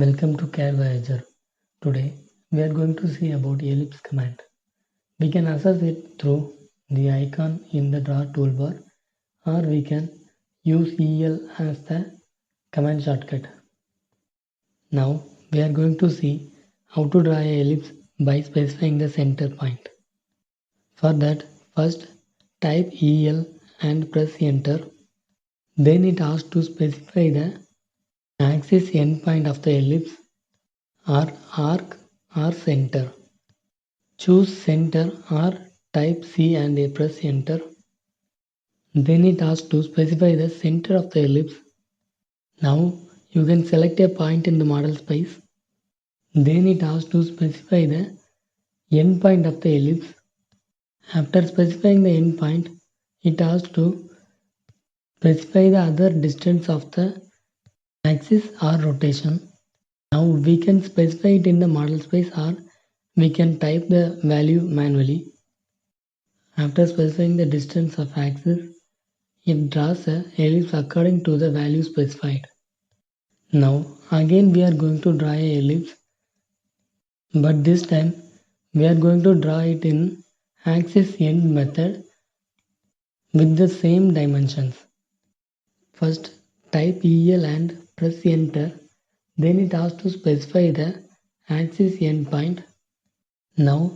Welcome to CAD Voyager. Today we are going to see about ellipse command. We can access it through the icon in the draw toolbar, or we can use EL as the command shortcut. Now we are going to see how to draw a ellipse by specifying the center point. For that, first type EL and press enter. Then it asks to specify the axis endpoint of the ellipse or arc or center. Choose center or type C and press enter. Then it asks to specify the center of the ellipse. Now you can select a point in the model space. Then it asks to specify the endpoint of the ellipse. After specifying the endpoint, it asks to specify the other distance of the axis or rotation. Now we can specify it in the model space, or we can type the value manually. After specifying the distance of axis, it draws an ellipse according to the value specified. Now again we are going to draw an ellipse, but this time we are going to draw it in axis end method with the same dimensions. First type EL and press enter. Then it asks to specify the axis endpoint. Now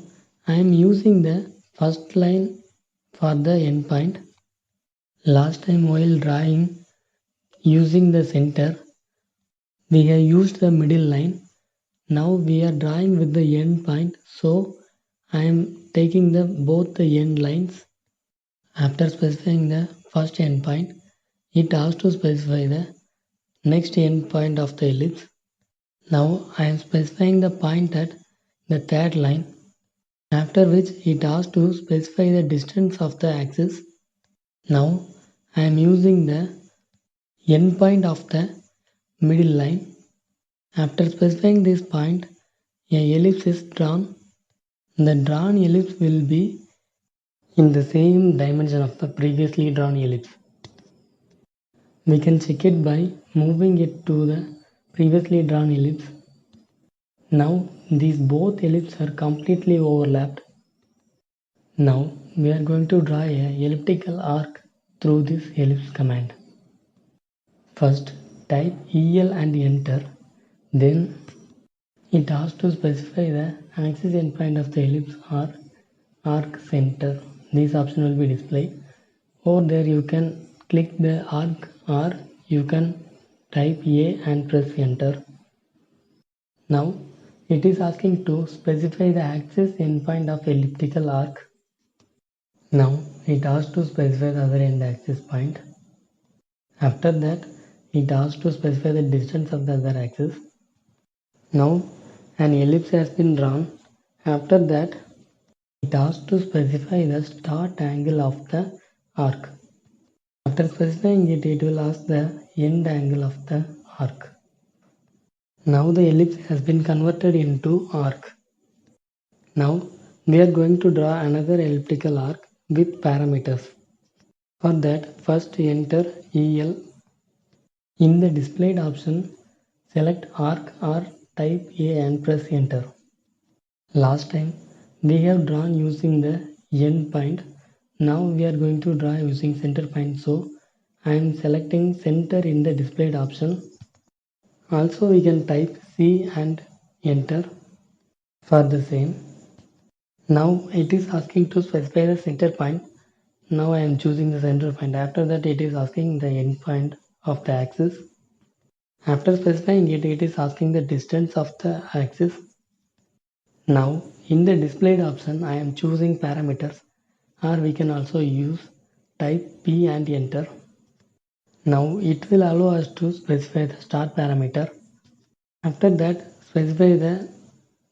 I am using the first line for the endpoint. Last time while drawing using the center, we have used the middle line. Now we are drawing with the end point, so I am taking both the end lines. After specifying the first end point, it asks to specify the next end point of the ellipse. Now I am specifying the point at the third line, after which it asks to specify the distance of the axis. Now I am using the end point of the middle line. After specifying this point, a ellipse is drawn. The drawn ellipse will be in the same dimension of the previously drawn ellipse. We can check it by moving it to the previously drawn ellipse. Now these both ellipses are completely overlapped. Now we are going to draw a elliptical arc through this ellipse command. First type EL and enter. Then it asks to specify the axis endpoint of the ellipse or arc center. This option will be displayed. Over there you can click the arc, or you can type A and press enter. Now it is asking to specify the axis endpoint of elliptical arc. Now it asks to specify the other end axis point. After that it asks to specify the distance of the other axis. Now an ellipse has been drawn. After that it asks to specify the start angle of the arc. After specifying it, it will ask the end angle of the arc. Now the ellipse has been converted into arc. Now we are going to draw another elliptical arc with parameters. For that, first enter EL. In the displayed option, select arc or type A and press enter. Last time we have drawn using the end point. Now we are going to draw using center point, so I am selecting center in the displayed option. Also we can type C and enter for the same. Now it is asking to specify the center point. Now I am choosing the center point. After that it is asking the end point of the axis. After specifying it, it is asking the distance of the axis. Now in the displayed option I am choosing parameters, or we can also use type P and enter. Now it will allow us to specify the start parameter. After that specify the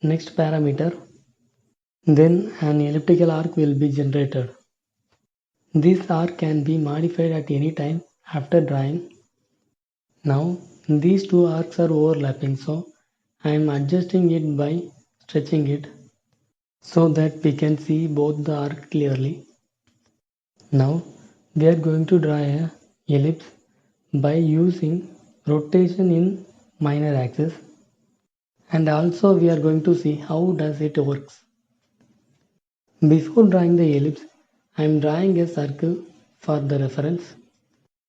next parameter. Then an elliptical arc will be generated. This arc can be modified at any time after drawing. Now these two arcs are overlapping, so I am adjusting it by stretching it so that we can see both the arc clearly. Now we are going to draw a ellipse by using rotation in minor axis. and also we are going to see how does it works. Before drawing the ellipse, I am drawing a circle for the reference,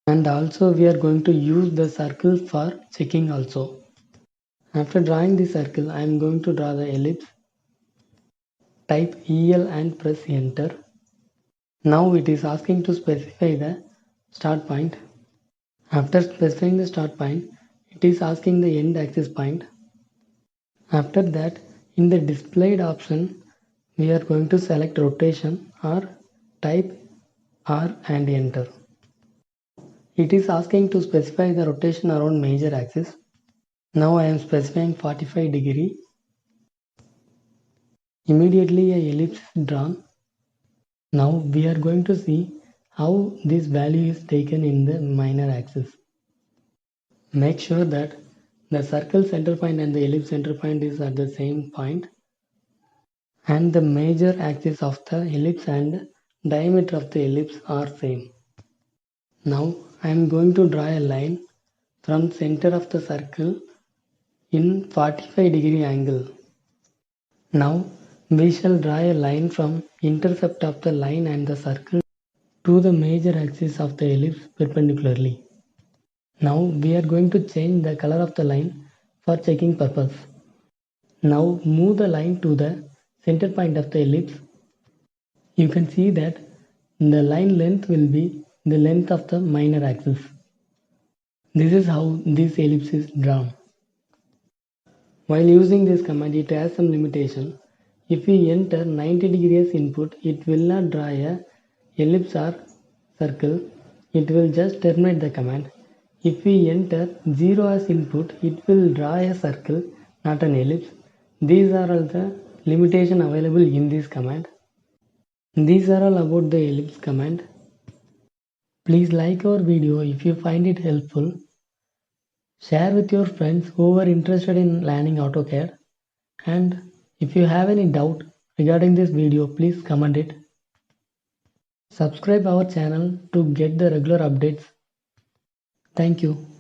and also we are going to use the circle for checking also. After drawing the circle, I am going to draw the ellipse, type EL and press enter. Now it is asking to specify the start point. After specifying the start point, it is asking the end axis point. After that, in the displayed option, we are going to select rotation or type R and enter. It is asking to specify the rotation around major axis. Now I am specifying 45 degree. Immediately a ellipse is drawn. Now we are going to see how this value is taken in the minor axis. Make sure that the circle center point and the ellipse center point is at the same point, and the major axis of the ellipse and diameter of the ellipse are same. Now I am going to draw a line from center of the circle in 45 degree angle. Now we shall draw a line from intercept of the line and the circle to the major axis of the ellipse perpendicularly. Now we are going to change the color of the line for checking purpose. Now move the line to the center point of the ellipse. You can see that the line length will be the length of the minor axis. This is how this ellipse is drawn. While using this command, it has some limitation. If we enter 90 degrees input, it will not draw a ellipse or circle. It will just terminate the command. If we enter 0 as input, it will draw a circle, not an ellipse. These are all the limitations available in this command. These are all about the ellipse command. Please like our video if you find it helpful. Share with your friends who are interested in learning AutoCAD. And if you have any doubt regarding this video, please comment it. Subscribe our channel to get the regular updates. Thank you.